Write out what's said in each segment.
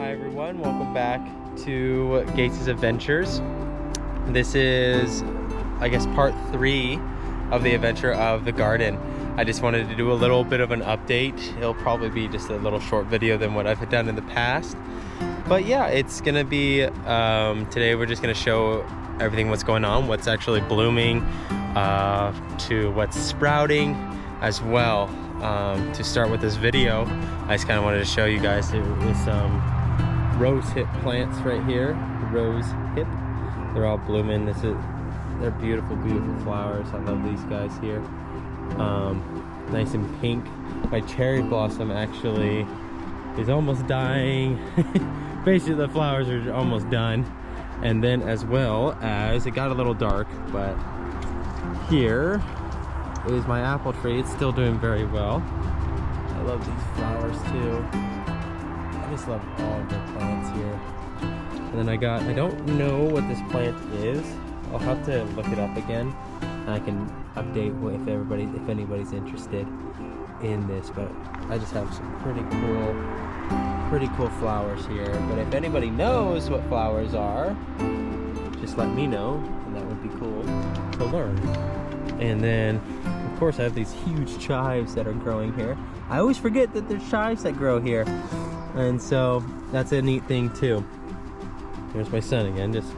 Hi everyone, welcome back to Gates' Adventures. This is, I guess, part 3 of the adventure of the garden. I just wanted to do a little bit of an update. It'll probably be just a little short video than what I've done in the past. But yeah, it's gonna be, today we're just gonna show everything what's going on, what's actually blooming, to what's sprouting as well. To start with this video, I just kind of wanted to show you guys some rose hip plants right here. Rose hip, they're all blooming. They're beautiful, beautiful flowers. I love these guys here. Nice and pink. My cherry blossom actually is almost dying. Basically, the flowers are almost done. And then as well as, it got a little dark, but here is my apple tree. It's still doing very well. I love these flowers too. I just love all of the plants here. And then I don't know what this plant is. I'll have to look it up again, and I can update if anybody's interested in this. But I just have some pretty cool flowers here. But if anybody knows what flowers are, just let me know, and that would be cool to learn. And then, of course, I have these huge chives that are growing here. I always forget that there's chives that grow here. And so, that's a neat thing too. Here's my son again, just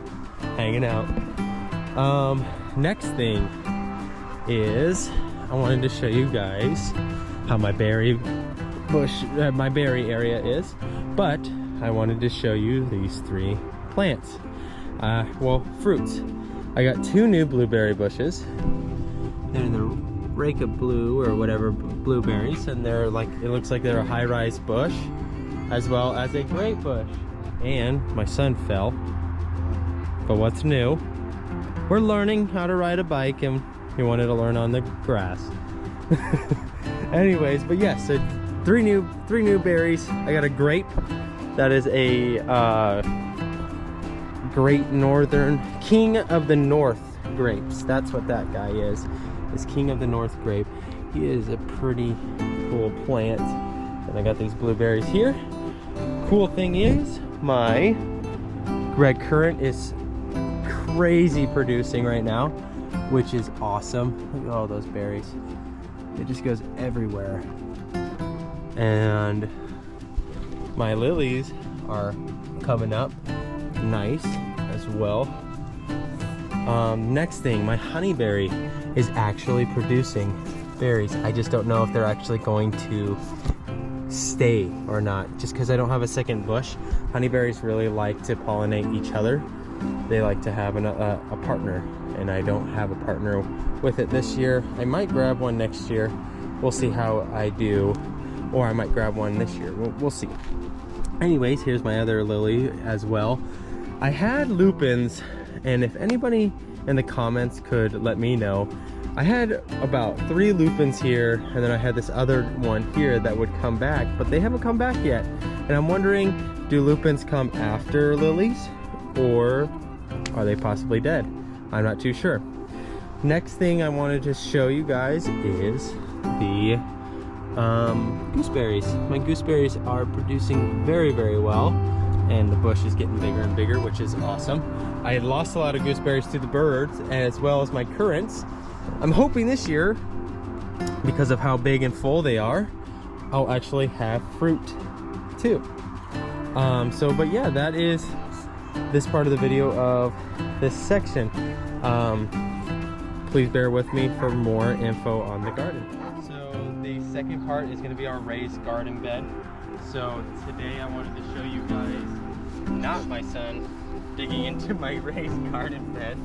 hanging out. Next thing is, I wanted to show you guys how my berry bush, my berry area is. But, I wanted to show you these 3 plants. Well, fruits. I got 2 new blueberry bushes. They're the Reka Blue or whatever blueberries, and they're like, it looks like they're a high-rise bush, as well as a grape bush. And my son fell. But what's new? We're learning how to ride a bike, and he wanted to learn on the grass. Anyways, but yes, so 3 new berries. I got a grape that is a Great Northern King of the North grapes. That's what that guy is King of the North grape. He is a pretty cool plant. And I got these blueberries here. Cool thing is, my red currant is crazy producing right now, which is awesome. Look at all those berries. It just goes everywhere. And my lilies are coming up nice as well. Next thing, my honeyberry is actually producing berries. I just don't know if they're actually going to stay or not, just because I don't have a second bush. Honeyberries really like to pollinate each other. They like to have a partner, and I don't have a partner with it this year. I might grab one next year. We'll see how I do, or I might grab one this year. We'll see. Anyways, here's my other lily as well. I had lupins, and if anybody in the comments could let me know, I had about 3 lupins here, and then I had this other one here that would come back, but they haven't come back yet. And I'm wondering, do lupins come after lilies, or are they possibly dead? I'm not too sure. Next thing I wanted to show you guys is the gooseberries. My gooseberries are producing very, very well, and the bush is getting bigger and bigger, which is awesome. I had lost a lot of gooseberries to the birds, as well as my currants. I'm hoping this year, because of how big and full they are, I'll actually have fruit too. But yeah, that is this part of the video of this section. Please bear with me for more info on the garden. So the second part is going to be our raised garden bed. So today I wanted to show you guys, not my son digging into my raised garden bed,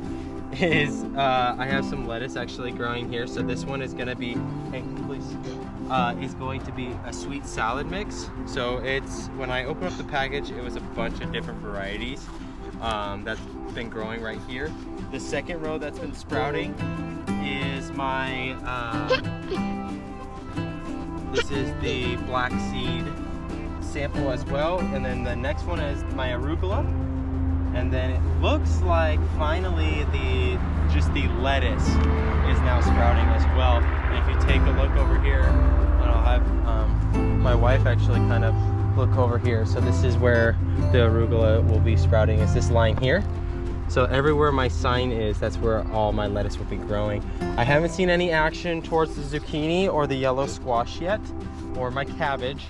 is I have some lettuce actually growing here. So this one is going to be, hey please, is going to be a sweet salad mix. So it's, when I opened up the package, it was a bunch of different varieties that's been growing right here. The second row that's been sprouting is my this is the black seed sample as well, and then the next one is my arugula, and then it looks like finally just the lettuce is now sprouting as well. And if you take a look over here, and I'll have my wife actually kind of look over here. So this is where the arugula will be sprouting, is this line here. So everywhere my sign is, that's where all my lettuce will be growing. I haven't seen any action towards the zucchini or the yellow squash yet, or my cabbage,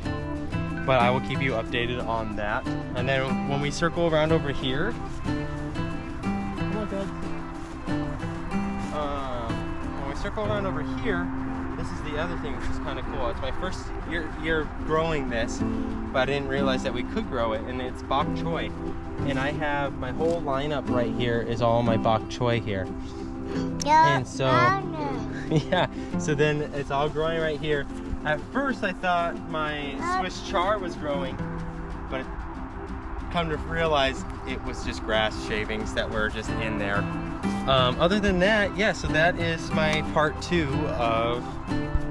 but I will keep you updated on that. And then when we circle around over here, come on, bud. When we circle around over here, this is the other thing which is kind of cool. It's my first year growing this, but I didn't realize that we could grow it, and it's bok choy. And I have my whole lineup right here is all my bok choy here. And so, yeah, so then it's all growing right here. At first I thought my Swiss chard was growing, but come to realize it was just grass shavings that were just in there. Other than that, yeah, so that is my part 2 of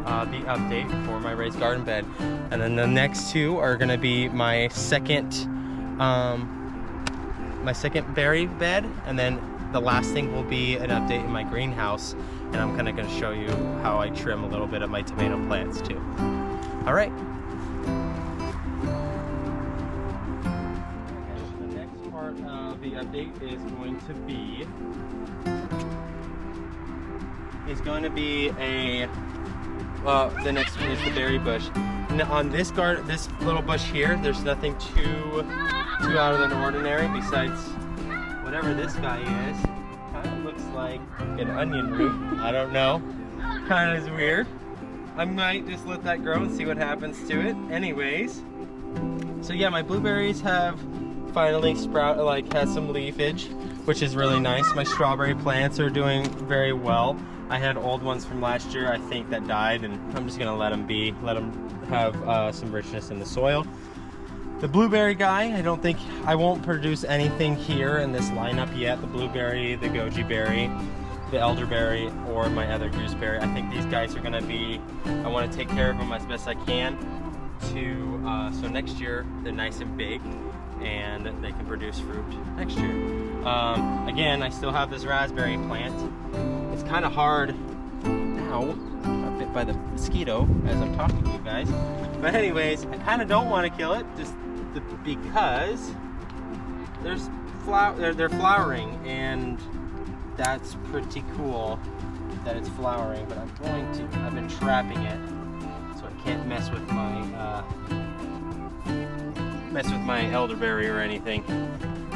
the update for my raised garden bed. And then the next 2 are gonna be my second berry bed, and then the last thing will be an update in my greenhouse, and I'm kind of going to show you how I trim a little bit of my tomato plants too. All right. The next part of the update is going to be the next one is the berry bush. Now on this little bush here, there's nothing too out of the ordinary besides whatever this guy is. Kind of looks like an onion root. I don't know. Kind of is weird. I might just let that grow and see what happens to it. Anyways, so yeah, my blueberries have finally had some leafage, which is really nice. My strawberry plants are doing very well. I had old ones from last year, I think, that died, and I'm just gonna let them have some richness in the soil. The blueberry guy, I won't produce anything here in this lineup yet. The blueberry, the goji berry, the elderberry, or my other gooseberry. I think these guys are gonna be, I wanna take care of them as best I can so next year they're nice and big and they can produce fruit next year. Again, I still have this raspberry plant. It's kind of hard now. I'm bit by the mosquito as I'm talking to you guys. But anyways, I kind of don't want to kill it just because they're flowering, and that's pretty cool that it's flowering. But I've been trapping it so I can't mess with my elderberry or anything.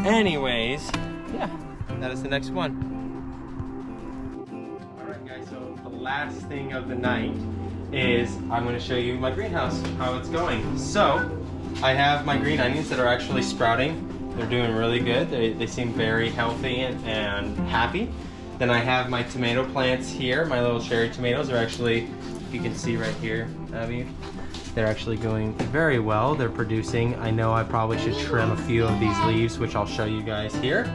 Anyways, yeah, that is the next one. Alright guys, so the last thing of the night is I'm going to show you my greenhouse, how it's going. So, I have my green onions that are actually sprouting. They're doing really good. They seem very healthy and happy. Then I have my tomato plants here. My little cherry tomatoes are actually, you can see right here, Abby, they're actually going very well. They're producing. I know I probably should trim a few of these leaves, which I'll show you guys here.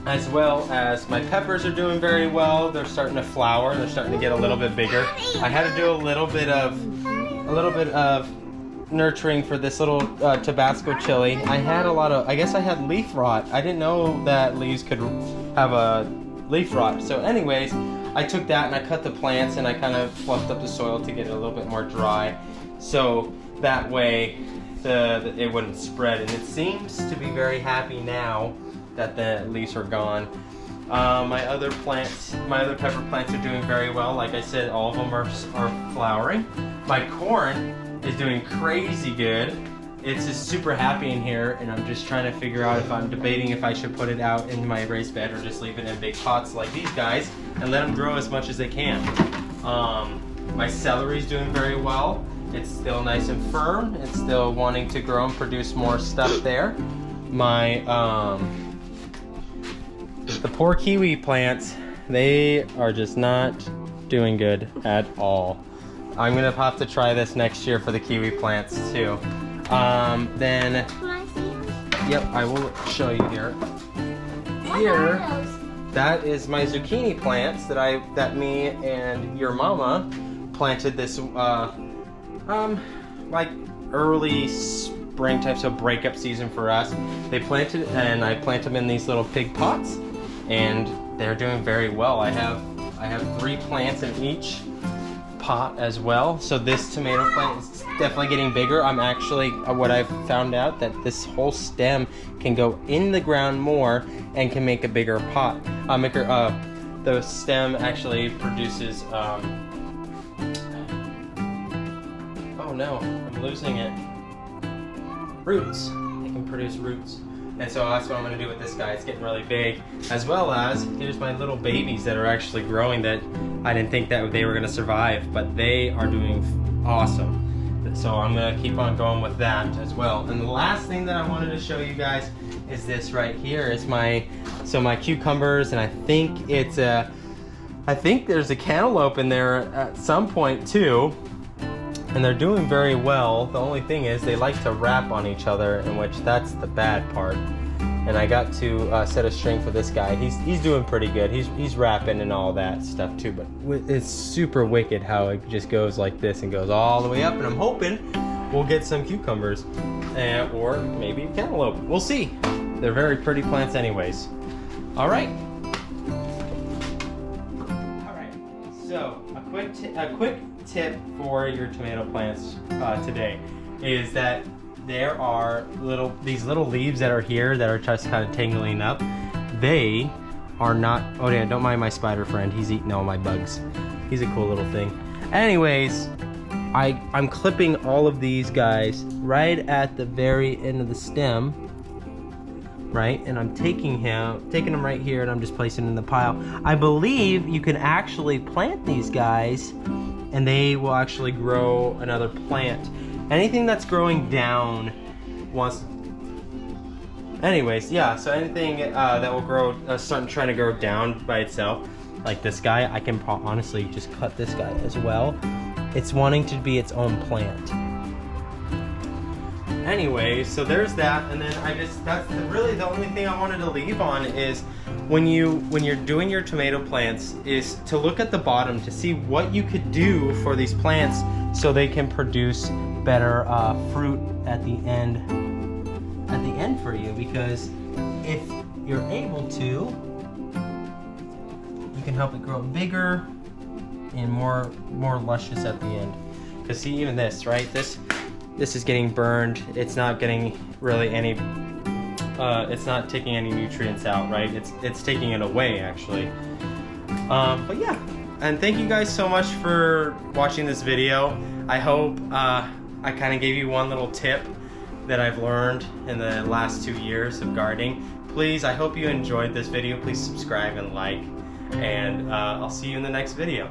As well as my peppers are doing very well. They're starting to flower. They're starting to get a little bit bigger. I had to do a little bit of nurturing for this little Tabasco chili. I guess I had leaf rot. I didn't know that leaves could have a leaf rot. So anyways, I took that and I cut the plants and I kind of fluffed up the soil to get it a little bit more dry. So that way it wouldn't spread, and it seems to be very happy now that the leaves are gone. My other pepper plants are doing very well. Like I said, all of them are flowering. My corn is doing crazy good. It's just super happy in here, and I'm just trying to figure out I'm debating if I should put it out in my raised bed or just leave it in big pots like these guys and let them grow as much as they can. My celery is doing very well. It's still nice and firm. It's still wanting to grow and produce more stuff there. The poor kiwi plants, they are just not doing good at all. I'm gonna have to try this next year for the kiwi plants too. Then, yep, I will show you here. Here, that is my zucchini plants that me and your mama planted this, like early spring type, so breakup season for us. They planted, and I plant them in these little pig pots, and they're doing very well. I have 3 plants in each pot as well. So this tomato plant is definitely getting bigger. I'm actually, what I've found out, that this whole stem can go in the ground more and can make a bigger pot. The stem actually produces, oh no, I'm losing it. Roots. It can produce roots. And so that's what I'm gonna do with this guy. It's getting really big. As well as, here's my little babies that are actually growing that I didn't think that they were gonna survive, but they are doing awesome. So I'm gonna keep on going with that as well. And the last thing that I wanted to show you guys is this right here. It's my cucumbers, and I think it's I think there's a cantaloupe in there at some point too. And they're doing very well. The only thing is they like to wrap on each other, in which that's the bad part. And I got to set a string for this guy. He's doing pretty good. He's wrapping and all that stuff too, but it's super wicked how it just goes like this and goes all the way up. And I'm hoping we'll get some cucumbers, or maybe a cantaloupe. We'll see. They're very pretty plants anyways. All right. So a quick tip for your tomato plants today is that there are these little leaves that are here that are just kind of tangling up. They are not, oh yeah, don't mind my spider friend. He's eating all my bugs. He's a cool little thing. Anyways, I'm clipping all of these guys right at the very end of the stem, right? And I'm taking them right here, and I'm just placing them in the pile. I believe you can actually plant these guys and they will actually grow another plant. Anything that's growing down wants, anyways, yeah, so anything that will grow, trying to grow down by itself, like this guy, I can honestly just cut this guy as well. It's wanting to be its own plant. Anyway, so there's that, and then that's really the only thing I wanted to leave on is when you're doing your tomato plants is to look at the bottom to see what you could do for these plants so they can produce better fruit at the end for you, because if you're able to, you can help it grow bigger and more luscious at the end. Because see, even this, right? This is getting burned. It's not getting really any, it's not taking any nutrients out, right? It's taking it away, actually. But yeah, and thank you guys so much for watching this video. I hope I kind of gave you one little tip that I've learned in the last 2 years of gardening. Please, I hope you enjoyed this video. Please subscribe and like, and I'll see you in the next video.